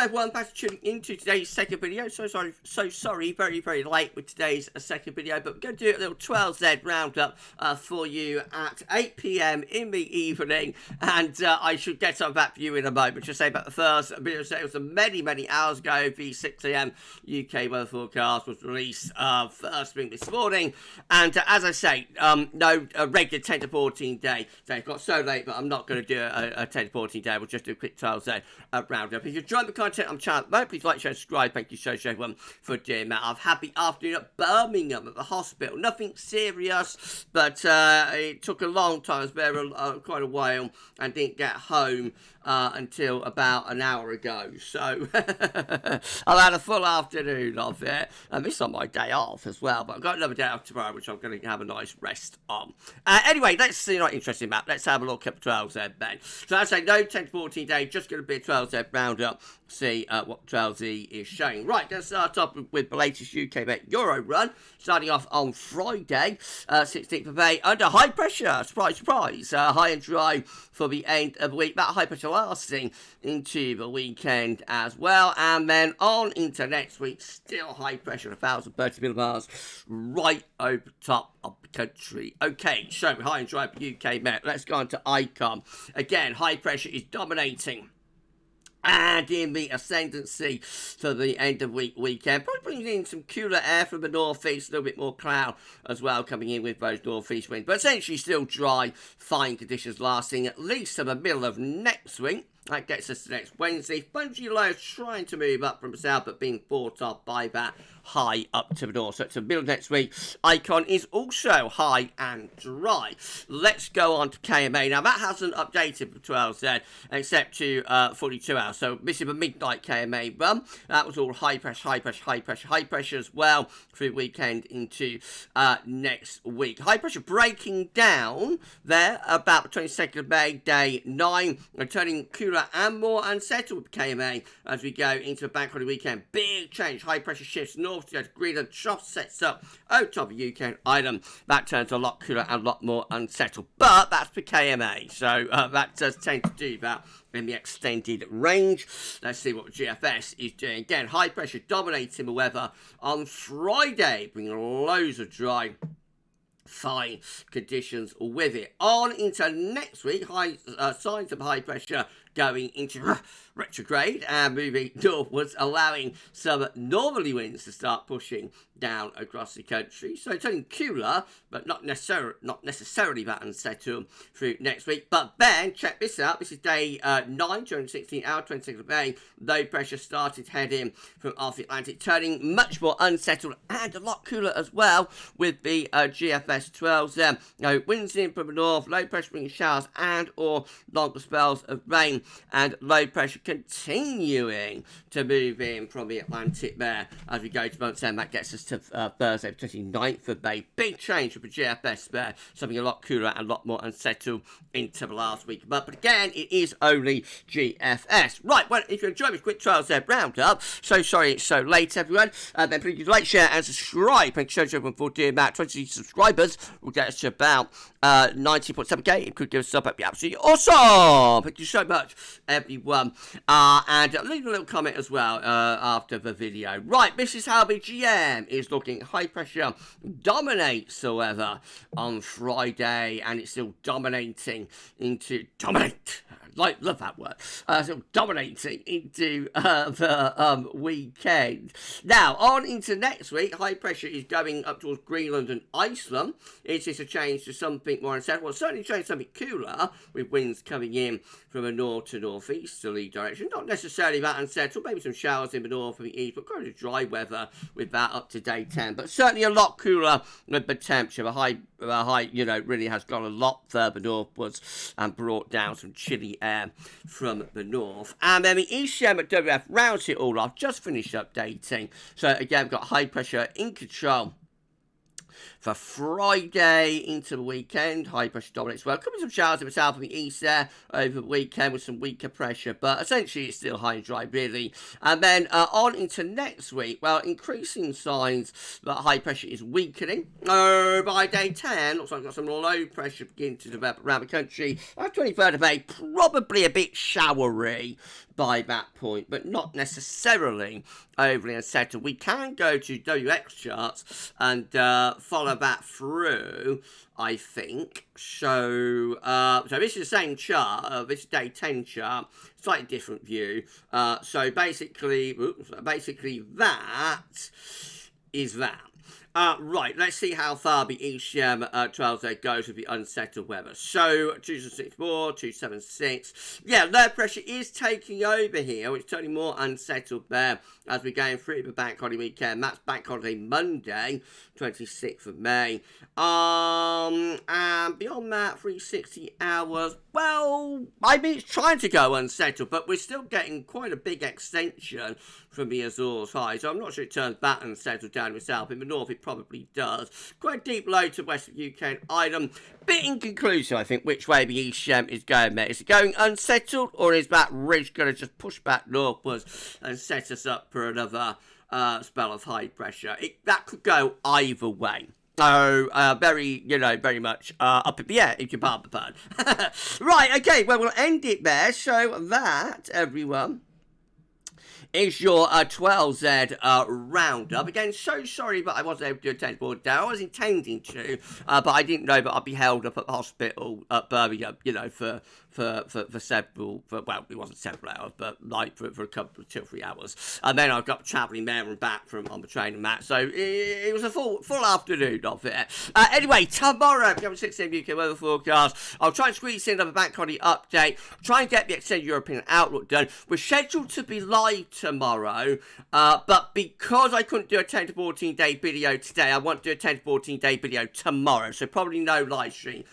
Hi everyone, back to tuning into today's second video. So sorry, very late with today's second video, but we're going to do a little 12Z roundup for you at 8 PM in the evening, and I should get some back for you in a moment. Just say about the first video sales many hours ago. The 6 AM UK weather forecast was released first thing this morning, and as I say, no regular 10 to 14 day. So it got so late, but I'm not going to do a 10 to 14 day. We'll just do a quick 12Z roundup. If you're enjoying the content on the channel, please like, share, and subscribe. Thank you so much everyone for doing that. I've had the afternoon at Birmingham at the hospital. Nothing serious, but it took a long time. I was there quite a while and didn't get home until about an hour ago. So I've had a full afternoon of it. And this is on my day off as well, but I've got another day off tomorrow, which I'm going to have a nice rest on. Anyway, let's see, not interesting map. Let's have a look at 12Z then. So as I say, no 10 to 14 day, just going to be a 12Z roundup. See what 12Z is showing. Right, going to start off with the latest UK Met Euro run, starting off on Friday, 16th of May, under high pressure. Surprise, surprise. High and dry for the end of the week. That high pressure lasting into the weekend as well. And then on into next week, still high pressure, 1,030 millibars, right over top of the country. Okay, so high and dry for UK Met. Let's go on to ICOM. Again, high pressure is dominating and in the ascendancy for the end of weekend. Probably bringing in some cooler air from the northeast, a little bit more cloud as well coming in with those northeast winds. But essentially still dry, fine conditions lasting at least to the middle of next week. That gets us to next Wednesday. Spongy lows trying to move up from the south, but being fought off by that high up to the north. So to the middle of next week, Icon is also high and dry. Let's go on to KMA. Now, that hasn't updated for 12Z, except to 42 hours. So this is a midnight KMA run. That was all high pressure as well through the weekend into next week. High pressure breaking down there about the 22nd of May, day 9, returning cooler and more unsettled with KMA as we go into the bank holiday weekend. Big change. High pressure shifts north to go to Greenland. Trough sets up over top of UK and Ireland. That turns a lot cooler and a lot more unsettled. But that's for KMA. So that does tend to do that in the extended range. Let's see what GFS is doing. Again, high pressure dominating the weather on Friday, bringing loads of dry, fine conditions with it. On into next week, signs of high pressure going into retrograde and moving northwards, allowing some northerly winds to start pushing down across the country. So turning cooler, but not necessarily that unsettled through next week. But then, check this out. This is day 9, 216 hour, 26th of May. Low pressure started heading from off the Atlantic, turning much more unsettled and a lot cooler as well with the GFS 12s. Winds in from the north, low pressure bringing showers and or longer spells of rain, and low pressure continuing to move in from the Atlantic there as we go to month's end. That gets us to Thursday, 29th of May. Big change for the GFS there. Something a lot cooler and a lot more unsettled into the last week. But again, it is only GFS. Right, well, if you enjoyed this quick 12Z roundup, so sorry it's so late, everyone. Then please like, share, and subscribe. Thank you so much, everyone, for doing that. 20 subscribers will get us to about 90.7k. It could give us a sub. That'd be absolutely awesome. Thank you so much, everyone. And leave a little comment as well after the video. Right, this is how the GM is looking. High pressure dominates the weather on Friday, and it's still dominating into love that word. So dominating into the weekend. Now, on into next week, high pressure is going up towards Greenland and Iceland. It's just a change to something more unsettled. Well, certainly change something cooler with winds coming in from a north to northeasterly direction. Not necessarily that unsettled. Maybe some showers in the north and the east, but kind of dry weather with that up to day 10. But certainly a lot cooler with the temperature. The high, really has gone a lot further northwards and brought down some chilly air from the north. And then the ECMWF rounds it all off. Just finished updating. So again, we've got high pressure in control for Friday into the weekend. High pressure dominates well. Could be some showers in the south and the east there over the weekend with some weaker pressure, but essentially it's still high and dry, really. And then on into next week, well, increasing signs that high pressure is weakening. By day 10, looks like we've got some low pressure beginning to develop around the country. 23rd of May, probably a bit showery by that point, but not necessarily overly unsettled. We can go to WX charts and follow that through, I think. So this is the same chart. This is day 10 chart, slightly different view. So basically that is that. Right, let's see how far the ECM 12 goes with the unsettled weather. So, 264, 276. Yeah, low pressure is taking over here. It's turning more unsettled there as we're going through the bank holiday weekend. That's bank holiday Monday, 26th of May. And beyond that, 360 hours. Well, I mean, it's trying to go unsettled, but we're still getting quite a big extension from the Azores high. So I'm not sure it turns that unsettled down in the south. In the north, it probably does. Quite a deep low to west of UK and Ireland. Bit inconclusive, I think, which way the ECM is going there. Is it going unsettled, or is that ridge going to just push back northwards and set us up for another spell of high pressure? That could go either way. Very much up in the air, if you pardon the pun. Right, okay, well, we'll end it there. So that, everyone, is your 12Z roundup. Again, so sorry, but I wasn't able to attend board down. I was intending to, but I didn't know that I'd be held up at the hospital at Birmingham, for several, well, it wasn't several hours, but like for a couple of 2 or 3 hours. And then I got travelling there and back from on the train and that. So it was a full afternoon of it. Anyway, tomorrow, we have a 6 a.m. UK weather forecast. I'll try and squeeze in another bank holiday update. Try and get the extended European outlook done. We're scheduled to be live tomorrow, but because I couldn't do a 10 to 14 day video today, I want to do a 10 to 14 day video tomorrow. So probably no live stream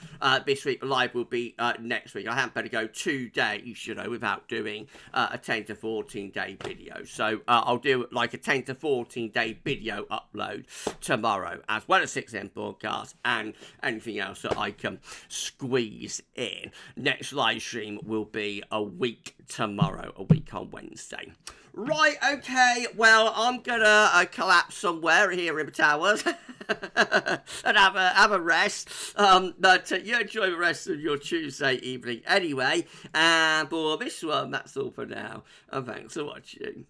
this week, but live will be next week. I haven't better go 2 days, without doing a 10 to 14 day video. So I'll do like a 10 to 14 day video upload tomorrow, as well as 6 a.m. broadcast and anything else that I can squeeze in. Next live stream will be a week tomorrow, a week on Wednesday. Right, okay, well, I'm gonna collapse somewhere here in the towers and have a rest, but you enjoy the rest of your Tuesday evening anyway, and for this one, that's all for now, and thanks for watching.